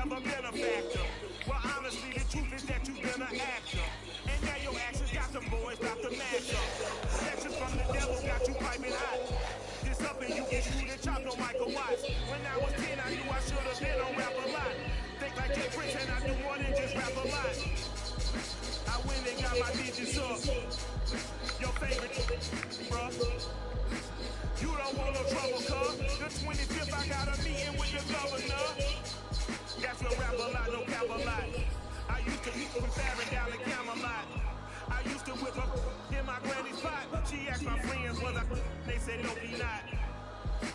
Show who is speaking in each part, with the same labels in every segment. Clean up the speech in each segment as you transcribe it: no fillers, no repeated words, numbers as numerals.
Speaker 1: never been a factor. Well, honestly, the truth is that you've been an actor. And now your actions got them boys about to match up. Protection from the devil got you piping hot. This up and you get screwed and chopped on Michael Watts. When I was 10, I knew I should have been on rap a lot. Think like Jay Prince and I do more than just rap a lot. I went and got my digits up. Your favorite, bruh. You don't want no trouble, cuz. The 25th, I got a meeting with the governor. That's what rap a lot, no cap a lot. I used to meet from Farron down to Camelot. I used to whip up in my granny's pot. She asked my friends, was I? They said, no, he not.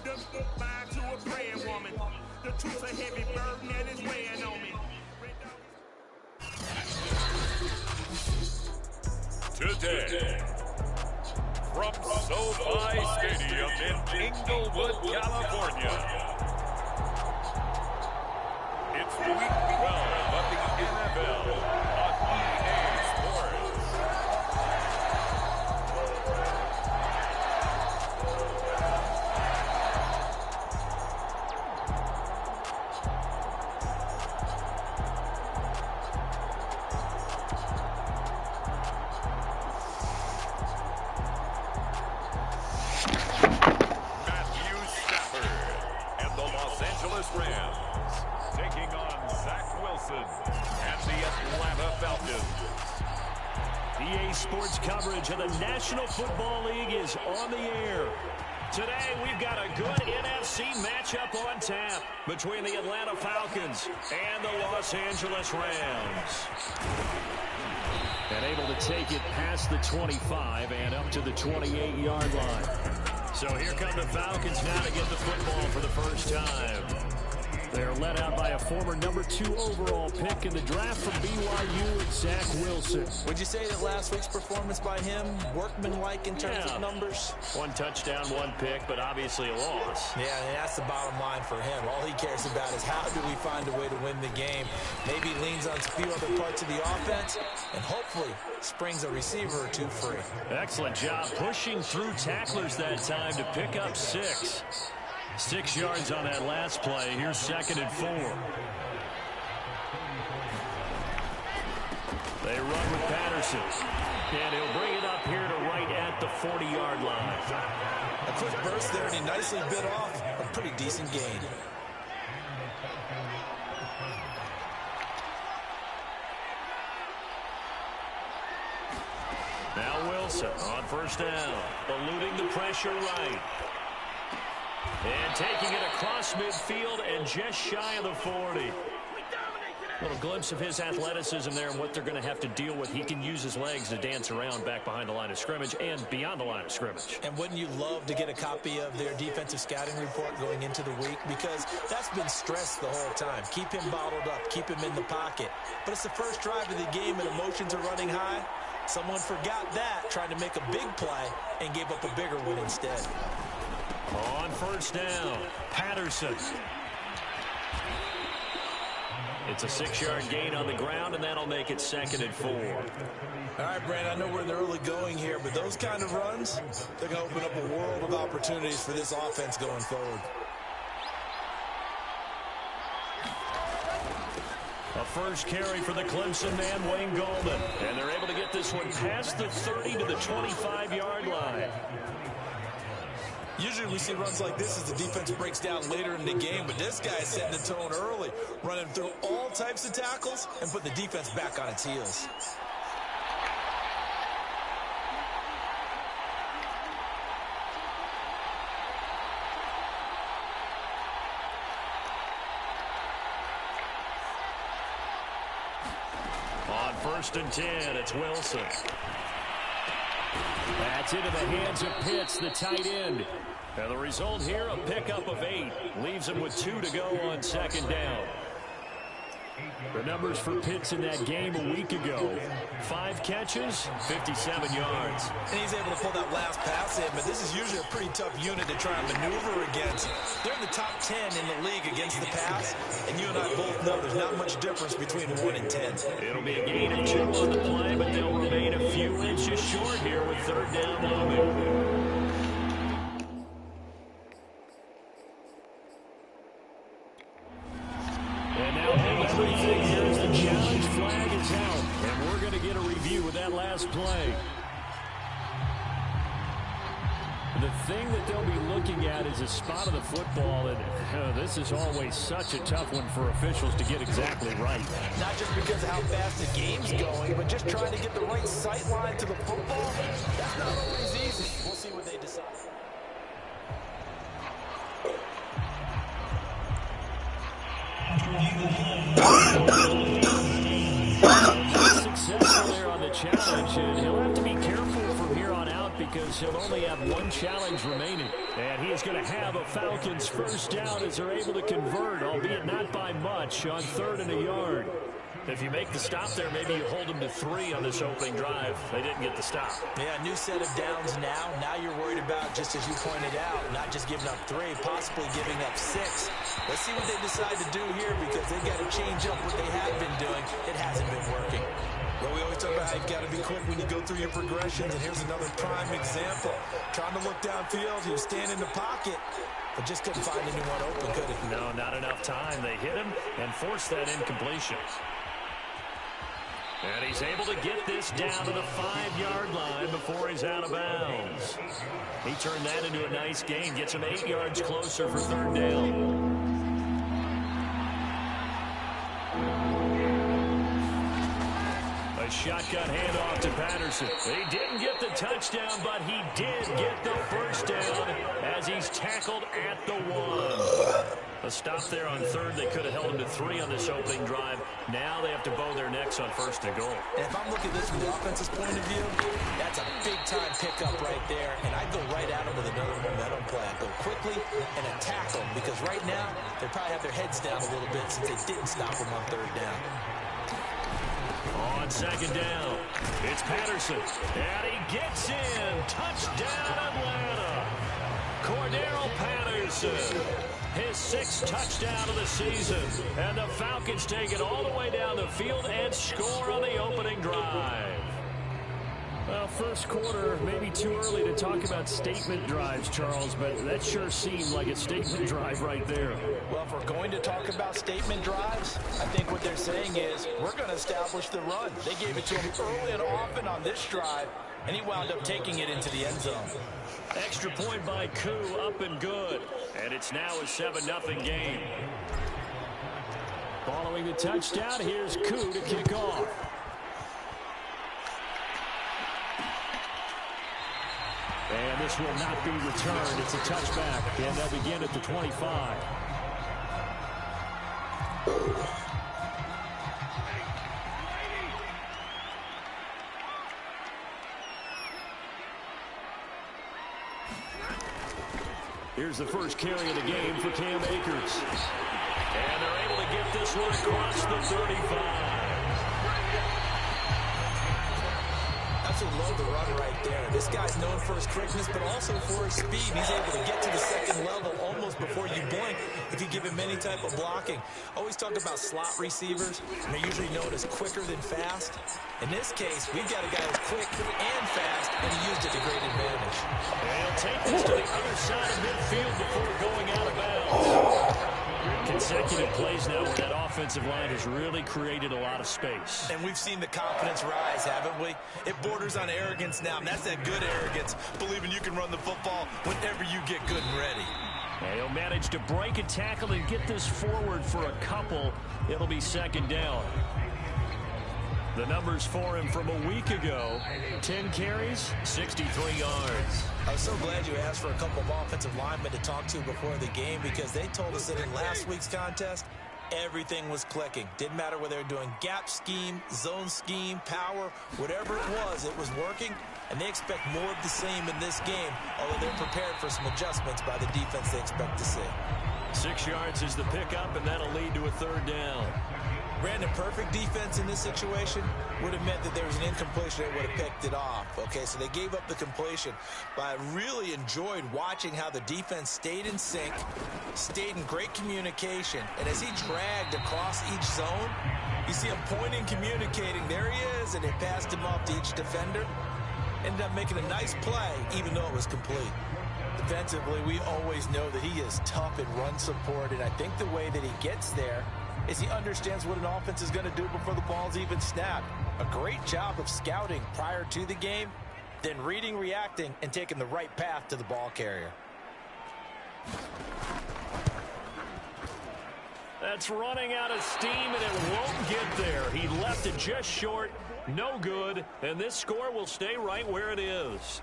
Speaker 1: The mind to a praying woman. The truth's a heavy burden and it's weighing on me.
Speaker 2: Today, from SoFi Stadium in Inglewood, California, it's Week 12 of the NFL on EA Sports. Rams taking on Zach Wilson and the Atlanta Falcons.
Speaker 3: EA Sports coverage of the National Football League is on the air. Today we've got a good NFC matchup on tap between the Atlanta Falcons and the Los Angeles Rams. And able to take it past the 25 and up to the 28-yard line. So here come the Falcons now to get the football for the first time. They're led out by a former number 2 overall pick in the draft from BYU, and Zach Wilson.
Speaker 4: Would you say that last week's performance by him, workmanlike in terms of numbers?
Speaker 3: 1 touchdown, 1 pick, but obviously a loss.
Speaker 4: Yeah, and that's the bottom line for him. All he cares about is how do we find a way to win the game. Maybe leans on a few other parts of the offense, and hopefully springs a receiver or 2 free.
Speaker 3: Excellent job pushing through tacklers that time to pick up 6. 6 yards on that last play. Here's 2nd and 4. They run with Patterson. And he'll bring it up here to right at the 40-yard line.
Speaker 4: A quick burst there, and he nicely bit off a pretty decent gain.
Speaker 3: Now Wilson on first down, eluding the pressure right. And taking it across midfield and just shy of the 40. A little glimpse of his athleticism there and what they're going to have to deal with. He can use his legs to dance around back behind the line of scrimmage and beyond the line of scrimmage.
Speaker 4: And wouldn't you love to get a copy of their defensive scouting report going into the week? Because that's been stressed the whole time. Keep him bottled up. Keep him in the pocket. But it's the first drive of the game and emotions are running high. Someone forgot that, tried to make a big play, and gave up a bigger one instead.
Speaker 3: On first down, Patterson. It's a 6-yard gain on the ground, and that'll make it 2nd and 4.
Speaker 4: All right, Brandon, I know we're in the early going here, but those kind of runs, they're going to open up a world of opportunities for this offense going forward.
Speaker 3: A first carry for the Clemson man, Wayne Golden. And they're able to get this one past the 30 to the 25-yard line.
Speaker 4: Usually we see runs like this as the defense breaks down later in the game, but this guy is setting the tone early, running through all types of tackles and putting the defense back on its heels.
Speaker 3: On 1st and 10, it's Wilson. That's into the hands of Pitts, the tight end. And the result here, a pickup of 8. Leaves him with 2 to go on 2nd down. The numbers for Pitts in that game a week ago. 5 catches, 57 yards.
Speaker 4: And he's able to pull that last pass in, but this is usually a pretty tough unit to try and maneuver against. They're in the top 10 in the league against the pass, and you and I both know there's not much difference between 1 and 10.
Speaker 3: It'll be a gain of 2 on the play, but they'll remain a few inches short here with 3rd down looming. And now everything here as the challenge flag is out. And we're going to get a review with that last play. The thing that they'll be looking at is a spot of the football, and this is always such a tough one for officials to get exactly right.
Speaker 4: Not just because of how fast the game's going, but just trying to get the right sight line to the football. That's not always easy. We'll see what they decide.
Speaker 3: Successful there on the challenge, and he'll have to be careful from here on out because he'll only have one challenge remaining. And he is going to have a Falcons first down as they're able to convert, albeit not by much, on 3rd and a yard. If you make the stop there, maybe you hold them to 3 on this opening drive. They didn't get the stop.
Speaker 4: Yeah, new set of downs now. Now you're worried about, just as you pointed out, not just giving up 3, possibly giving up 6. Let's see what they decide to do here because they've got to change up what they have been doing. It hasn't been working. Well, we always talk about how you've got to be quick when you go through your progressions, and here's another prime example. Trying to look downfield, he was standing in the pocket, but just couldn't find anyone open, could he?
Speaker 3: No, not enough time. They hit him and forced that incompletion. And he's able to get this down to the 5-yard line before he's out of bounds. He turned that into a nice gain, gets him 8 yards closer for 3rd down. A shotgun handoff to Patterson. He didn't get the touchdown, but he did get the first down as he's tackled at the 1. A stop there on 3rd. They could have held him to 3 on this opening drive. Now they have to bow their necks on 1st and goal.
Speaker 4: And if I'm looking at this from the offense's point of view, that's a big-time pickup right there. And I'd go right at him with another momentum play. I'd go quickly and attack them because right now they probably have their heads down a little bit since they didn't stop him on 3rd down.
Speaker 3: On 2nd down, it's Patterson. And he gets in. Touchdown, Atlanta. Cordero Patterson. His 6th touchdown of the season. And the Falcons take it all the way down the field and score on the opening drive. Well, first quarter, maybe too early to talk about statement drives, Charles, but that sure seemed like a statement drive right there.
Speaker 4: Well, if we're going to talk about statement drives, I think what they're saying is we're going to establish the run. They gave it to him early and often on this drive, and he wound up taking it into the end zone.
Speaker 3: Extra point by Koo, up and good. And it's now a 7-0 game. Following the touchdown, here's Koo to kick off. And this will not be returned. It's a touchback, and they'll begin at the 25. Here's the first carry of the game for Cam Akers. And they're able to get this one across the 35.
Speaker 4: Absolutely love the run right there. This guy's known for his quickness, but also for his speed. He's able to get to the 2nd level almost before you blink if you give him any type of blocking. Always talk about slot receivers, and they're usually known as quicker than fast. In this case, we've got a guy who's quick and fast, and he used it to great advantage.
Speaker 3: And he'll take this to the other side of midfield before going out of bounds. Consecutive plays now where that offensive line has really created a lot of space.
Speaker 4: And we've seen the confidence rise, haven't we? It borders on arrogance now, and that's that good arrogance, believing you can run the football whenever you get good and ready.
Speaker 3: And he'll manage to break a tackle and get this forward for a couple. It'll be 2nd down. The numbers for him from a week ago, 10 carries, 63 yards.
Speaker 4: I was so glad you asked for a couple of offensive linemen to talk to before the game because they told us that in last week's contest, everything was clicking. Didn't matter whether they were doing gap scheme, zone scheme, power, whatever it was working. And they expect more of the same in this game, although they're prepared for some adjustments by the defense they expect to see.
Speaker 3: 6 yards is the pickup, and that'll lead to a 3rd down.
Speaker 4: Brandon, perfect defense in this situation would have meant that there was an incompletion that would have picked it off. Okay, so they gave up the completion. But I really enjoyed watching how the defense stayed in sync, stayed in great communication. And as he dragged across each zone, you see him pointing, communicating. There he is, and they passed him off to each defender. Ended up making a nice play, even though it was complete. Defensively, we always know that he is tough in run support, and I think the way that he gets there is he understands what an offense is going to do before the ball's even snapped. A great job of scouting prior to the game, then reading, reacting, and taking the right path to the ball carrier.
Speaker 3: That's running out of steam, and it won't get there. He left it just short, no good, and this score will stay right where it is.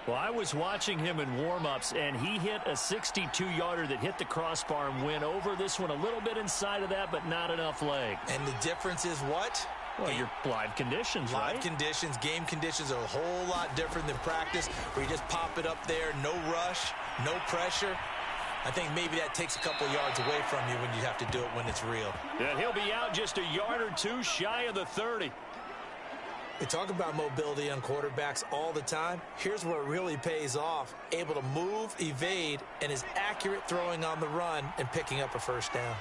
Speaker 3: Well, I was watching him in warm-ups, and he hit a 62-yarder that hit the crossbar and went over. This one a little bit inside of that, but not enough leg.
Speaker 4: And the difference is what?
Speaker 3: Well, your live conditions, right?
Speaker 4: Live conditions, game conditions are a whole lot different than practice, where you just pop it up there, no rush, no pressure. I think maybe that takes a couple yards away from you when you have to do it when it's real.
Speaker 3: And he'll be out just a yard or two shy of the 30.
Speaker 4: We talk about mobility on quarterbacks all the time. Here's where it really pays off. Able to move, evade, and is accurate throwing on the run and picking up a first down.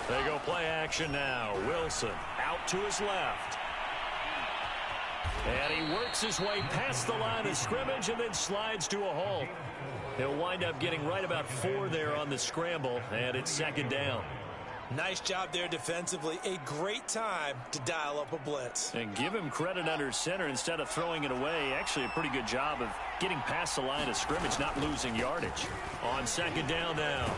Speaker 3: They go play action now. Wilson out to his left. And he works his way past the line of scrimmage and then slides to a halt. He'll wind up getting right about 4 there on the scramble, and it's second down.
Speaker 4: Nice job there defensively. A great time to dial up a blitz.
Speaker 3: And give him credit under center instead of throwing it away. Actually a pretty good job of getting past the line of scrimmage, not losing yardage. On second down now,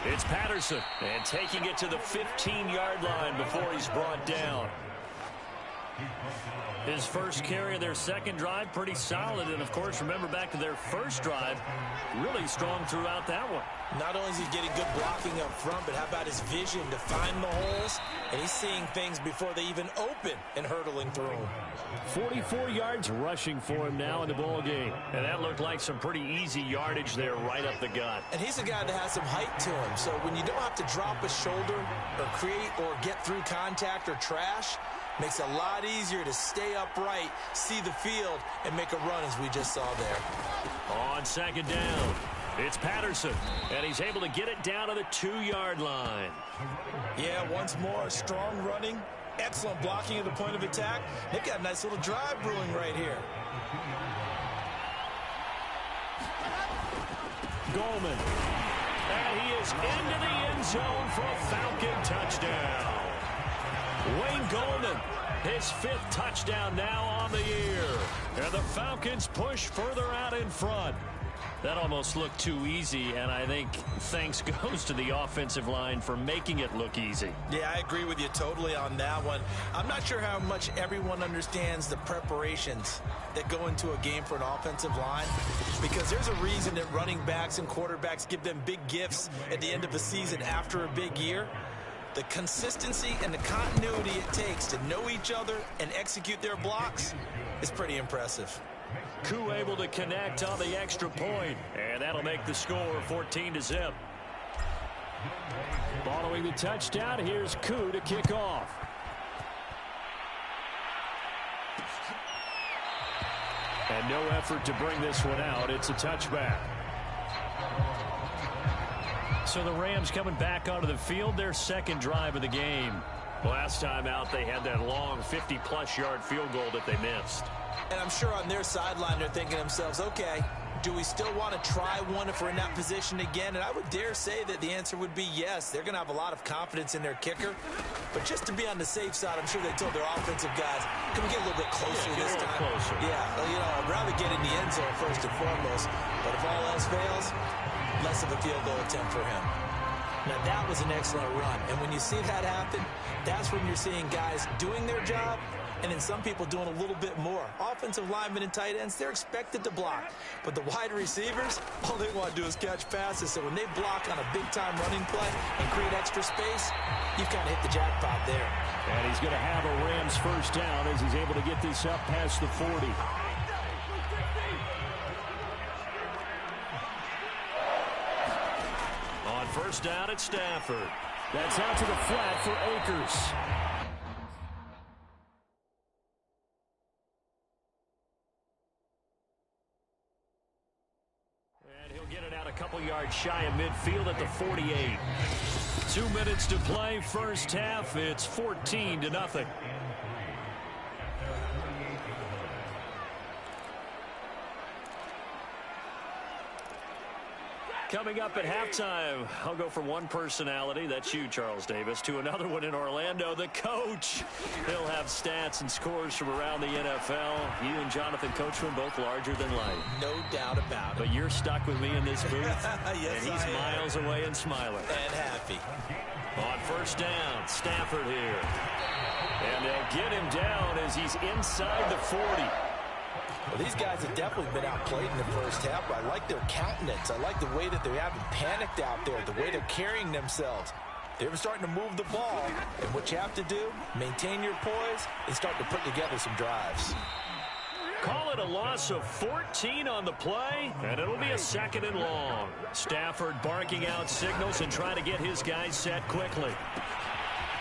Speaker 3: it's Patterson, and taking it to the 15-yard line before he's brought down. His first carry of their second drive, pretty solid. And, of course, remember back to their first drive, really strong throughout that one.
Speaker 4: Not only is he getting good blocking up front, but how about his vision to find the holes? And he's seeing things before they even open and hurtling through them.
Speaker 3: 44 yards rushing for him now in the ball game. And that looked like some pretty easy yardage there right up the gut.
Speaker 4: And he's a guy that has some height to him. So when you don't have to drop a shoulder or create or get through contact or trash, makes it a lot easier to stay upright, see the field, and make a run as we just saw there.
Speaker 3: On second down, it's Patterson, and he's able to get it down to the 2-yard line.
Speaker 4: Yeah, once more, strong running, excellent blocking at the point of attack. They've got a nice little drive brewing right here.
Speaker 3: Goldman, and he is into the end zone for a Falcon touchdown. Wayne Goldman, his 5th touchdown now on the year. And the Falcons push further out in front. That almost looked too easy, and I think thanks goes to the offensive line for making it look easy.
Speaker 4: Yeah, I agree with you totally on that one. I'm not sure how much everyone understands the preparations that go into a game for an offensive line, because there's a reason that running backs and quarterbacks give them big gifts at the end of a season after a big year. The consistency and the continuity it takes to know each other and execute their blocks is pretty impressive.
Speaker 3: Koo able to connect on the extra point, and that'll make the score 14-0. Following the touchdown, here's Koo to kick off. And no effort to bring this one out. It's a touchback. So the Rams coming back onto the field, their second drive of the game. Last time out, they had that long 50-plus yard field goal that they missed.
Speaker 4: And I'm sure on their sideline, they're thinking to themselves, okay, do we still want to try one if we're in that position again? And I would dare say that the answer would be yes. They're going to have a lot of confidence in their kicker. But just to be on the safe side, I'm sure they told their offensive guys, can we get a little bit closer this time?
Speaker 3: Closer.
Speaker 4: Yeah, well, you know, I'd rather get in the end zone first and foremost. But if all else fails, less of a field goal attempt for him. Now, that was an excellent run. And when you see that happen, that's when you're seeing guys doing their job and then some people doing a little bit more. Offensive linemen and tight ends, they're expected to block. But the wide receivers, all they want to do is catch passes. So when they block on a big-time running play and create extra space, you've kind of hit the jackpot there.
Speaker 3: And he's going to have a Rams first down as he's able to get this up past the 40. On first down, it's Stafford. That's out to the flat for Akers. And he'll get it out a couple yards shy of midfield at the 48. 2 minutes to play, first half. It's 14-0. Coming up at halftime, I'll go from one personality, that's you, Charles Davis, to another one in Orlando, the coach. He'll have stats and scores from around the NFL. You and Jonathan Coachman both larger than life.
Speaker 4: No doubt about it.
Speaker 3: But you're stuck with me in this booth,
Speaker 4: yes,
Speaker 3: and he's miles away and smiling.
Speaker 4: And happy.
Speaker 3: On first down, Stafford here. And they'll get him down as he's inside the 40.
Speaker 4: Well, these guys have definitely been outplayed in the first half, but I like their countenance. I like the way that they haven't panicked out there, the way they're carrying themselves. They're starting to move the ball, and what you have to do, maintain your poise and start to put together some drives.
Speaker 3: Call it a loss of 14 on the play, and it'll be a 2nd and long. Stafford barking out signals and trying to get his guys set quickly.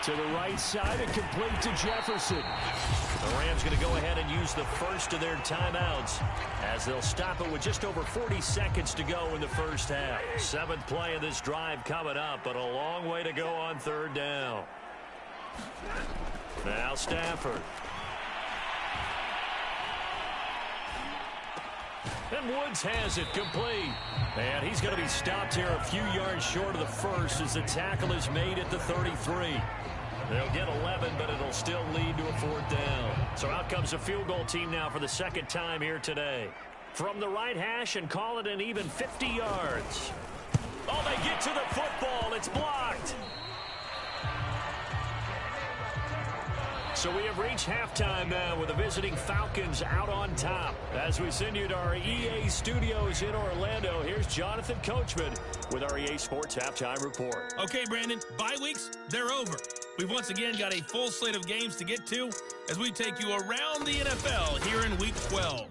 Speaker 3: To the right side and complete to Jefferson. The Rams going to go ahead and use the first of their timeouts as they'll stop it with just over 40 seconds to go in the first half. 7th play of this drive coming up, but a long way to go on 3rd down. Now Stafford. And Woods has it complete. And he's going to be stopped here a few yards short of the first as the tackle is made at the 33. They'll get 11, but it'll still lead to a 4th down. So out comes the field goal team now for the 2nd time here today. From the right hash and call it an even 50 yards. Oh, they get to the football. It's blocked. So we have reached halftime now with the visiting Falcons out on top. As we send you to our EA studios in Orlando, here's Jonathan Coachman with our EA Sports Halftime Report.
Speaker 5: Okay, Brandon, bye weeks, they're over. We've once again got a full slate of games to get to as we take you around the NFL here in Week 12.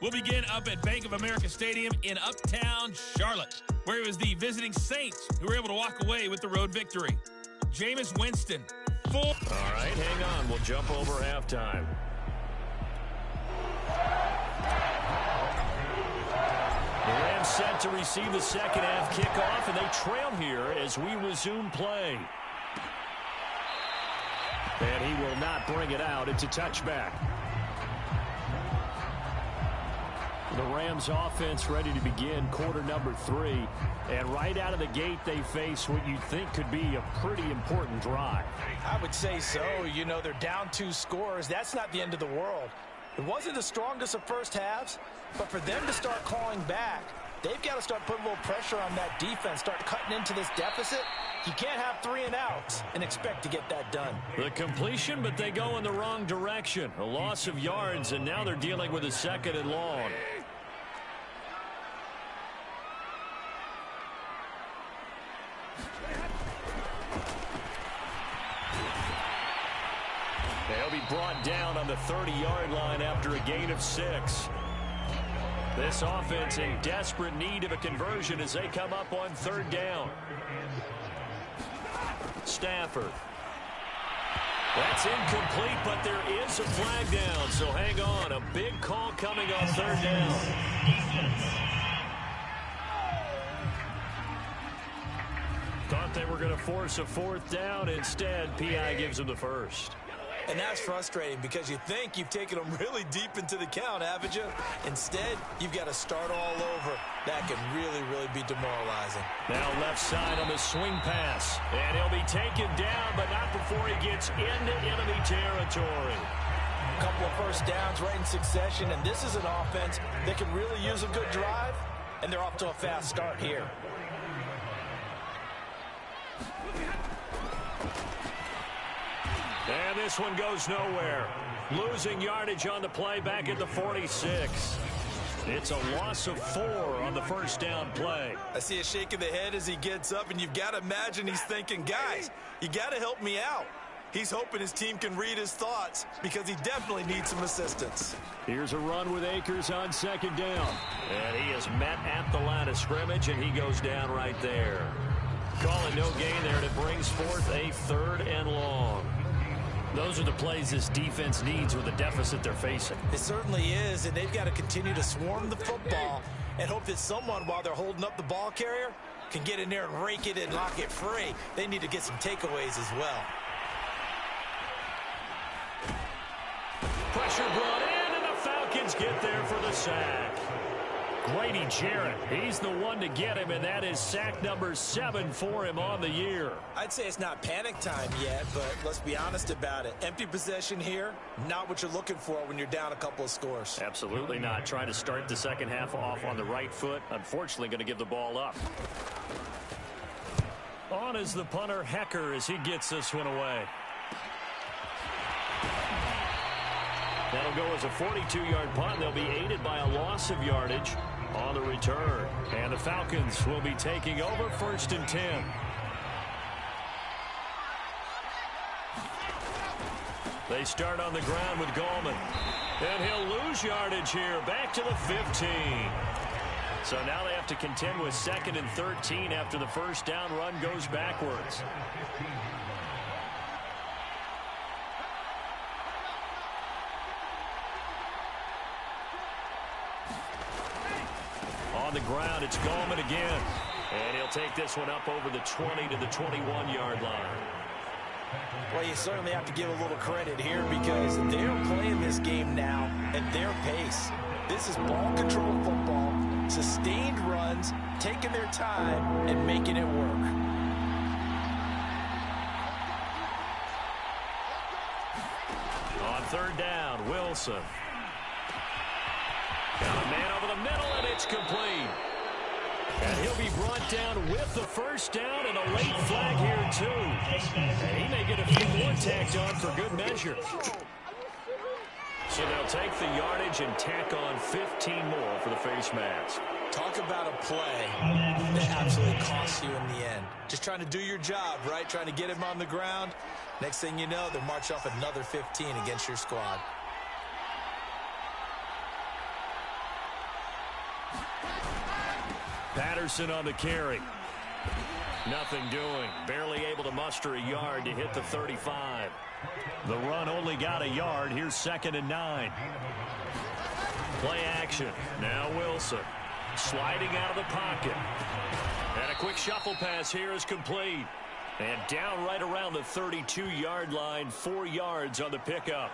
Speaker 5: We'll begin up at Bank of America Stadium in Uptown Charlotte, where it was the visiting Saints who were able to walk away with the road victory. Jameis Winston. All
Speaker 3: right, hang on. We'll jump over halftime. The Rams set to receive the second half kickoff, and they trail here as we resume play. And he will not bring it out. It's a touchback. The Rams offense ready to begin quarter number 3. And right out of the gate, they face what you'd think could be a pretty important drive.
Speaker 4: I would say so. You know, they're down 2 scores. That's not the end of the world. It wasn't the strongest of first halves, but for them to start clawing back, they've got to start putting a little pressure on that defense, start cutting into this deficit. You can't have 3 and outs and expect to get that done.
Speaker 3: The completion, but they go in the wrong direction. A loss of yards, and now they're dealing with a 2nd and long. They'll be brought down on the 30-yard line after a gain of 6. This offense in desperate need of a conversion as they come up on 3rd down. Stafford. That's incomplete, but there is a flag down, so hang on. A big call coming on 3rd down. Thought they were going to force a 4th down. Instead, P.I. gives them the first.
Speaker 4: And that's frustrating because you think you've taken them really deep into the count, haven't you? Instead, you've got to start all over. That can really, really be demoralizing.
Speaker 3: Now left side on the swing pass. And he'll be taken down, but not before he gets into enemy territory.
Speaker 4: A couple of first downs right in succession, and this is an offense that can really use a good drive, and they're off to a fast start here.
Speaker 3: And this one goes nowhere. Losing yardage on the play back at the 46. It's a loss of 4 on the first down play.
Speaker 4: I see a shake of the head as he gets up, and you've got to imagine he's thinking, guys, you got to help me out. He's hoping his team can read his thoughts because he definitely needs some assistance.
Speaker 3: Here's a run with Akers on 2nd down. And he is met at the line of scrimmage, and he goes down right there. Call it no gain there, and it brings forth a 3rd and long. Those are the plays this defense needs with the deficit they're facing.
Speaker 4: It certainly is, and they've got to continue to swarm the football and hope that someone, while they're holding up the ball carrier, can get in there and rake it and lock it free. They need to get some takeaways as well.
Speaker 3: Pressure brought in, and the Falcons get there for the sack. Grady Jarrett, he's the one to get him, and that is sack number 7 for him on the year.
Speaker 4: I'd say it's not panic time yet, but let's be honest about it. Empty possession here, not what you're looking for when you're down a couple of scores.
Speaker 3: Absolutely not. Trying to start the second half off on the right foot. Unfortunately, going to give the ball up. On is the punter, Hecker, as he gets this one away. That'll go as a 42-yard punt. They'll be aided by a loss of yardage on the return. And the Falcons will be taking over 1st and 10. They start on the ground with Gallman. And he'll lose yardage here, back to the 15. So now they have to contend with 2nd and 13 after the first down run goes backwards. On the ground, it's Gallman again. And he'll take this one up over the 20 to the 21-yard line.
Speaker 4: Well, you certainly have to give a little credit here because they're playing this game now at their pace. This is ball control football, sustained runs, taking their time, and making it work.
Speaker 3: On 3rd down, Wilson. Got a man over the middle, and it's complete. And he'll be brought down with the first down and a late flag here, too. And he may get a few more tacked on for good measure. So they'll take the yardage and tack on 15 more for the face mask.
Speaker 4: Talk about a play that absolutely costs you in the end. Just trying to do your job, right? Trying to get him on the ground. Next thing you know, they'll march off another 15 against your squad.
Speaker 3: Patterson on the carry. Nothing doing. Barely able to muster a yard to hit the 35. The run only got a yard. Here's 2nd and 9. Play action. Now Wilson. Sliding out of the pocket. And a quick shuffle pass here is complete. And down right around the 32-yard line. 4 yards on the pickup.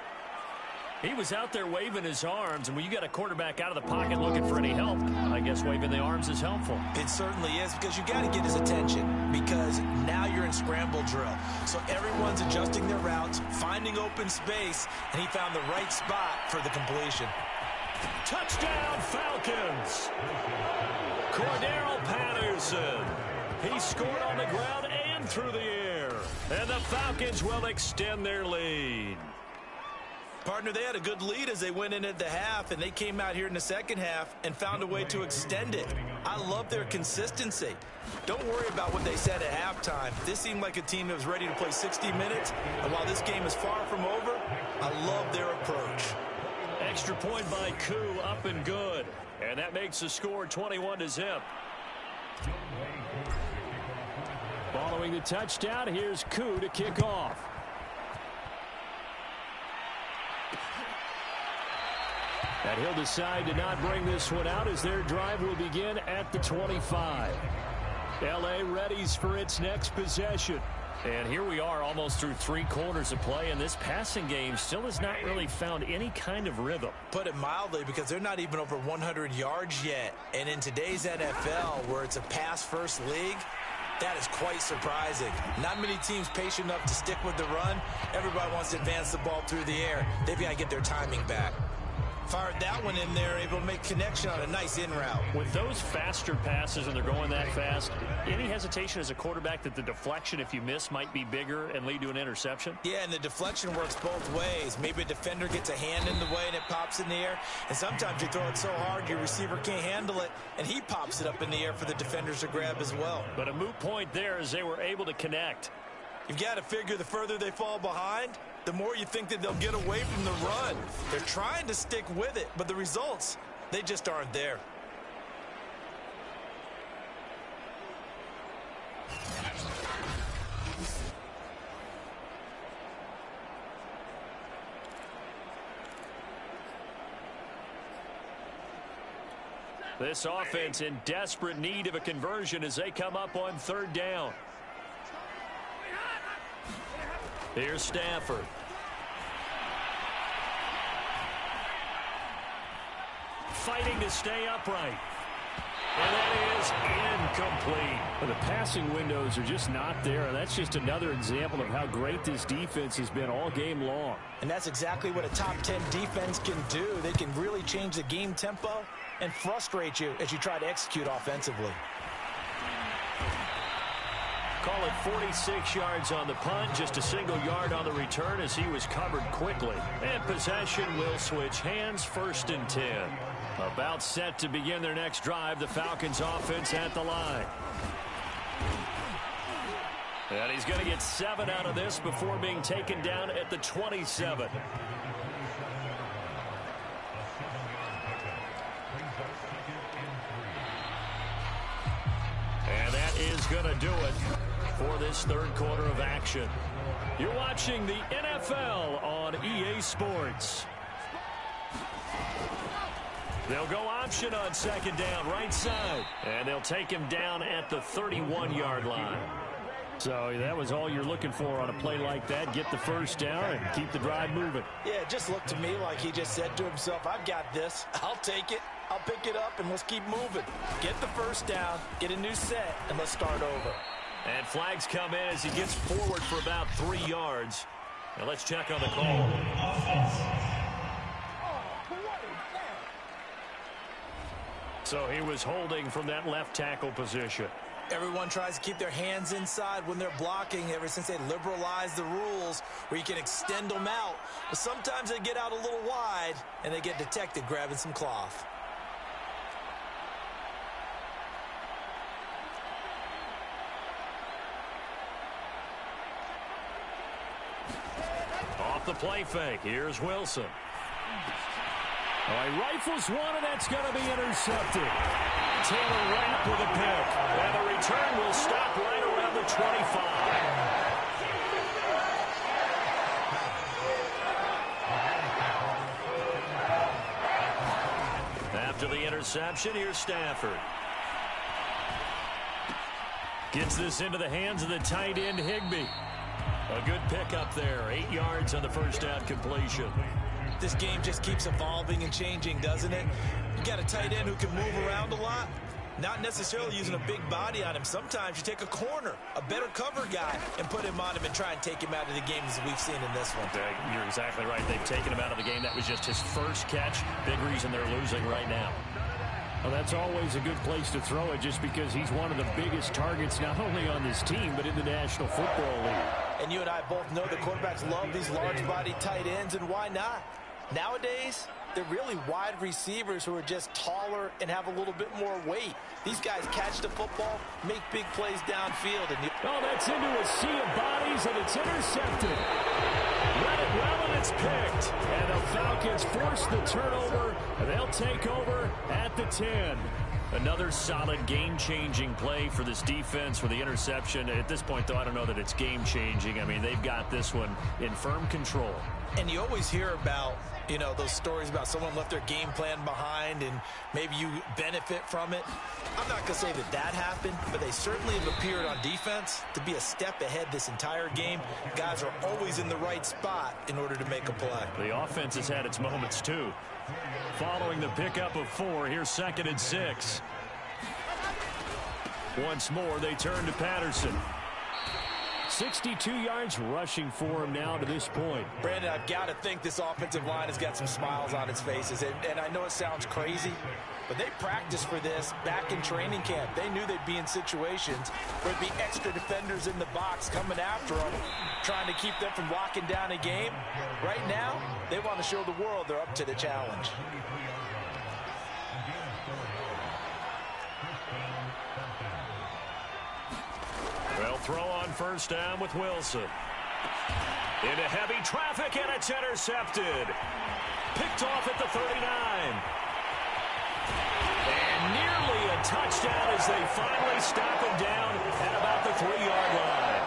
Speaker 3: He was out there waving his arms, and when you got a quarterback out of the pocket looking for any help, I guess waving the arms is helpful.
Speaker 4: It certainly is, because you got to get his attention, because now you're in scramble drill. So everyone's adjusting their routes, finding open space, and he found the right spot for the completion.
Speaker 3: Touchdown, Falcons! Cordero Patterson. He scored on the ground and through the air. And the Falcons will extend their lead.
Speaker 4: Partner, they had a good lead as they went into the half, and they came out here in the second half and found a way to extend it. I love their consistency. Don't worry about what they said at halftime. This seemed like a team that was ready to play 60 minutes, and while this game is far from over, I love their approach.
Speaker 3: Extra point by Koo, up and good. And that makes the score 21-0. Following the touchdown, here's Koo to kick off. And he'll decide to not bring this one out as their drive will begin at the 25. L.A. readies for its next possession. And here we are almost through 3 quarters of play, and this passing game still has not really found any kind of rhythm.
Speaker 4: Put it mildly, because they're not even over 100 yards yet. And in today's NFL, where it's a pass-first league, that is quite surprising. Not many teams patient enough to stick with the run. Everybody wants to advance the ball through the air. They've got to get their timing back. Fired that one in there, able to make connection on a nice in route.
Speaker 3: With those faster passes and they're going that fast, any hesitation as a quarterback that the deflection, if you miss, might be bigger and lead to an interception?
Speaker 4: Yeah, and the deflection works both ways. Maybe a defender gets a hand in the way and it pops in the air. And sometimes you throw it so hard your receiver can't handle it, and he pops it up in the air for the defenders to grab as well.
Speaker 3: But a moot point there as they were able to connect.
Speaker 4: You've got to figure the further they fall behind, the more you think that they'll get away from the run. They're trying to stick with it, but the results, they just aren't there.
Speaker 3: This offense in desperate need of a conversion as they come up on third down. Here's Stafford. Fighting to stay upright. And that is incomplete.
Speaker 6: Well, the passing windows are just not there, and that's just another example of how great this defense has been all game long.
Speaker 4: And that's exactly what a top 10 defense can do. They can really change the game tempo and frustrate you as you try to execute offensively.
Speaker 3: Call it 46 yards on the punt, just a single yard on the return as he was covered quickly. And possession will switch hands, 1st and 10. About set to begin their next drive, the Falcons offense at the line. And he's going to get 7 out of this before being taken down at the 27. And that is going to do it for this third quarter of action. You're watching the NFL on EA Sports. They'll go option on 2nd down, right side. And they'll take him down at the 31-yard line.
Speaker 6: So that was all you're looking for on a play like that. Get the 1st down and keep the drive moving.
Speaker 4: Yeah, it just looked to me like he just said to himself, I've got this. I'll take it. I'll pick it up, and let's keep moving. Get the 1st down, get a new set, and let's start over.
Speaker 3: And flags come in as he gets forward for about 3 yards. Now let's check on the call. So he was holding from that left tackle position.
Speaker 4: Everyone tries to keep their hands inside when they're blocking ever since they liberalized the rules where you can extend them out. But sometimes they get out a little wide and they get detected grabbing some cloth.
Speaker 3: Off the play fake. Here's Wilson.
Speaker 6: All right, rifles one, and that's going to be intercepted.
Speaker 3: Taylor Rapp with a pick. And the return will stop right around the 25. After the interception, here's Stafford. Gets this into the hands of the tight end, Higbee. A good pickup there. 8 yards on the 1st down completion.
Speaker 4: This game just keeps evolving and changing, doesn't it? You got a tight end who can move around a lot, not necessarily using a big body on him. Sometimes you take a corner, a better cover guy, and put him on him and try and take him out of the game as we've seen in this one.
Speaker 3: You're exactly right. They've taken him out of the game. That was just his first catch. Big reason they're losing right now.
Speaker 6: Well, that's always a good place to throw it just because he's one of the biggest targets not only on this team but in the National Football League.
Speaker 4: And you and I both know the quarterbacks love these large-body tight ends, and why not? Nowadays, they're really wide receivers who are just taller and have a little bit more weight. These guys catch the football, make big plays downfield. And
Speaker 6: that's into a sea of bodies, and it's intercepted. Read it well, and it's picked. And the Falcons force the turnover, and they'll take over at the 10.
Speaker 3: Another solid game-changing play for this defense with the interception. At this point, though, I don't know that it's game-changing. I mean, they've got this one in firm control.
Speaker 4: And you always hear about, you know, those stories about someone left their game plan behind and maybe you benefit from it. I'm not going to say that that happened, but they certainly have appeared on defense to be a step ahead this entire game. Guys are always in the right spot in order to make a play.
Speaker 3: The offense has had its moments, too. Following the pickup of 4, here's 2nd and 6. Once more, they turn to Patterson.
Speaker 6: 62 yards rushing for him now to this point.
Speaker 4: Brandon, I've got to think this offensive line has got some smiles on its faces. And I know it sounds crazy, but they practiced for this back in training camp. They knew they'd be in situations where there'd be extra defenders in the box coming after them, trying to keep them from locking down a game. Right now, they want to show the world they're up to the challenge.
Speaker 3: They'll throw on 1st down with Wilson. Into heavy traffic, and it's intercepted. Picked off at the 39. And nearly a touchdown as they finally stop him down at about the 3-yard line.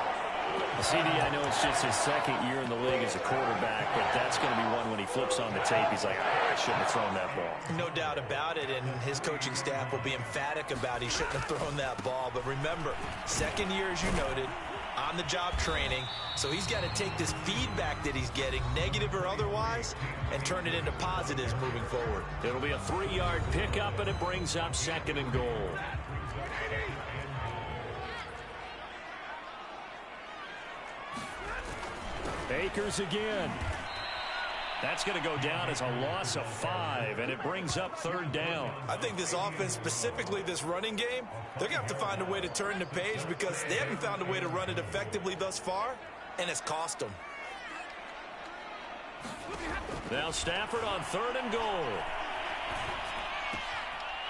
Speaker 3: CD, I know it's just his second year in the league as a quarterback, but that's going to be one when he flips on the tape. He's like, I shouldn't have thrown that ball.
Speaker 4: No doubt about it, and his coaching staff will be emphatic about he shouldn't have thrown that ball. But remember, second year, as you noted, on-the-job training. So he's got to take this feedback that he's getting, negative or otherwise, and turn it into positives moving forward.
Speaker 3: It'll be a 3-yard pickup, and it brings up 2nd and goal.
Speaker 6: Akers again.
Speaker 3: That's going to go down as a loss of 5, and it brings up 3rd down.
Speaker 4: I think this offense, specifically this running game, they're going to have to find a way to turn the page because they haven't found a way to run it effectively thus far, and it's cost them.
Speaker 3: Now Stafford on 3rd and goal.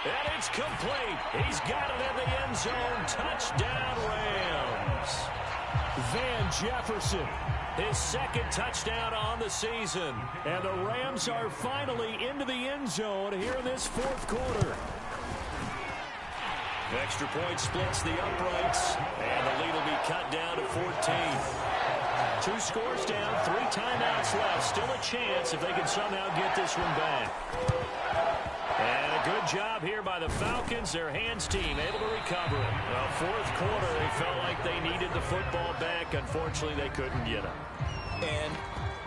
Speaker 3: And it's complete. He's got it in the end zone. Touchdown, Rams.
Speaker 6: Van Jefferson.
Speaker 3: His 2nd touchdown on the season.
Speaker 6: And the Rams are finally into the end zone here in this 4th quarter.
Speaker 3: Extra point splits the uprights, and the lead will be cut down to 14. 2 scores down, 3 timeouts left. Still a chance if they can somehow get this one back. And a good job here by the Falcons. Their hands team able to recover it. Well, 4th quarter, they felt like they needed the football back. Unfortunately, they couldn't get it.
Speaker 4: And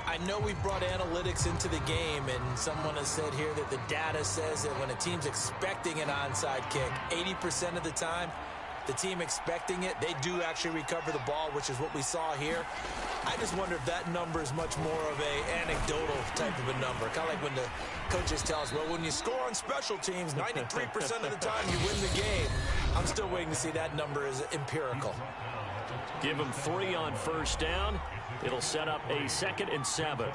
Speaker 4: I know we brought analytics into the game, and someone has said here that the data says that when a team's expecting an onside kick, 80% of the time, the team expecting it, they do actually recover the ball, which is what we saw here. I just wonder if that number is much more of a anecdotal type of a number. Kind of like when the coaches tell us, well, when you score on special teams, 93% of the time you win the game. I'm still waiting to see that number is empirical.
Speaker 3: Give them 3 on 1st down. It'll set up a 2nd and 7.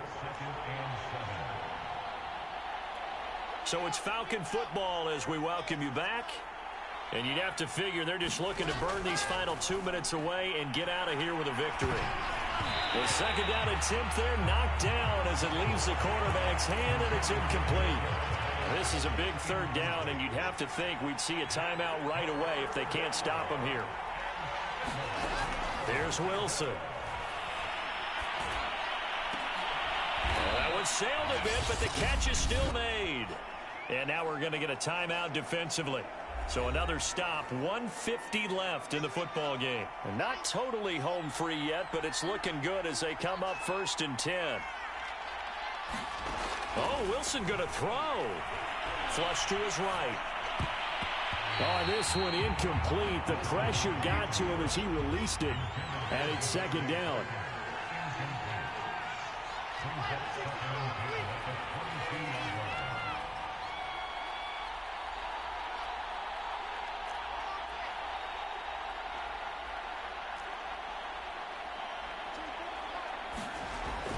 Speaker 3: So it's Falcon football as we welcome you back. And you'd have to figure they're just looking to burn these final 2 minutes away and get out of here with a victory. The 2nd down attempt there knocked down as it leaves the quarterback's hand, and it's incomplete. This is a big 3rd down, and you'd have to think we'd see a timeout right away if they can't stop him here. There's Wilson. Well, that one sailed a bit, but the catch is still made. And now we're going to get a timeout defensively. So another stop, 1:50 left in the football game. And not totally home free yet, but it's looking good as they come up 1st and 10. Oh, Wilson going to throw. Flush to his right.
Speaker 6: Oh, this one incomplete. The pressure got to him as he released it. And it's 2nd down.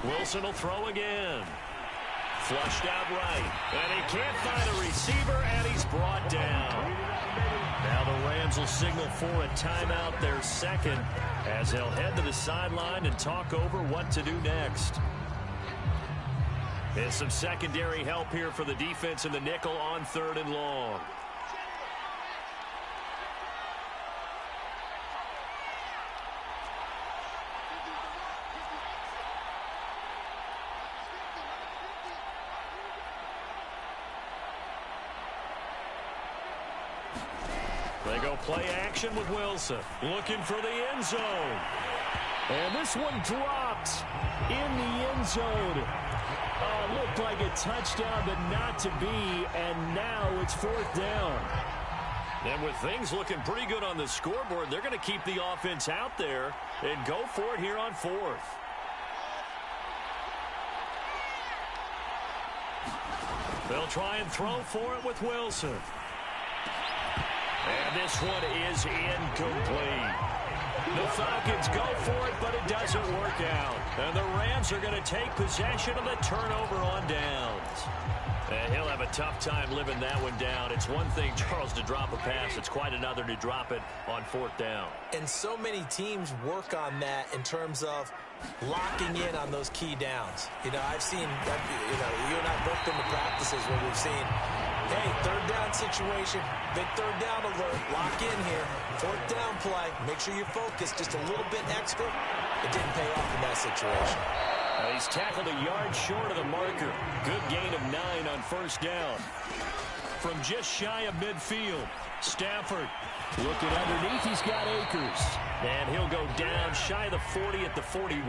Speaker 3: Wilson will throw again. Flushed out right. And he can't find a receiver, and he's brought down. Now the Rams will signal for a timeout, their 2nd, as they'll head to the sideline and talk over what to do next. There's some secondary help here for the defense in the nickel on 3rd and long. They go play action with Wilson. Looking for the end zone.
Speaker 6: And this one dropped in the end zone. Oh, looked like a touchdown, but not to be. And now it's 4th down.
Speaker 3: And with things looking pretty good on the scoreboard, they're going to keep the offense out there and go for it here on 4th. They'll try and throw for it with Wilson. And this one is incomplete. The Falcons go for it, but it doesn't work out. And the Rams are going to take possession of the turnover on downs. And he'll have a tough time living that one down. It's one thing, Charles, to drop a pass. It's quite another to drop it on 4th down.
Speaker 4: And so many teams work on that in terms of locking in on those key downs. You know, I've seen, you and I both been to practices where we've seen Hey, third down situation. Big third down alert. Lock in here. Fourth down play. Make sure you're focused just a little bit extra. It didn't pay off in that situation.
Speaker 3: He's tackled a yard short of the marker. Good gain of 9 on first down. From just shy of midfield, Stafford.
Speaker 6: Looking underneath, he's got Akers.
Speaker 3: And he'll go down shy of the 40 at the 41.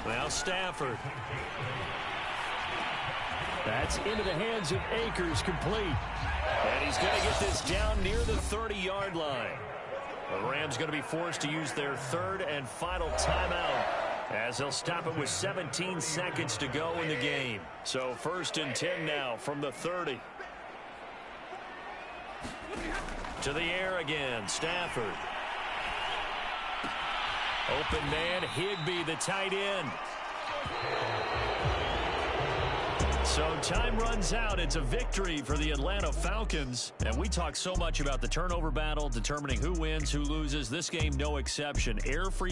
Speaker 3: Now Stafford.
Speaker 6: That's into the hands of Akers, complete.
Speaker 3: And he's going to get this down near the 30-yard line. The Rams going to be forced to use their third and final timeout, as they'll stop it with 17 seconds to go in the game. So 1st and 10 now from the 30. To the air again, Stafford. Open man, Higbee, the tight end. So time runs out. It's a victory for the Atlanta Falcons. And we talk so much about the turnover battle, determining who wins, who loses. This game, no exception. Error-free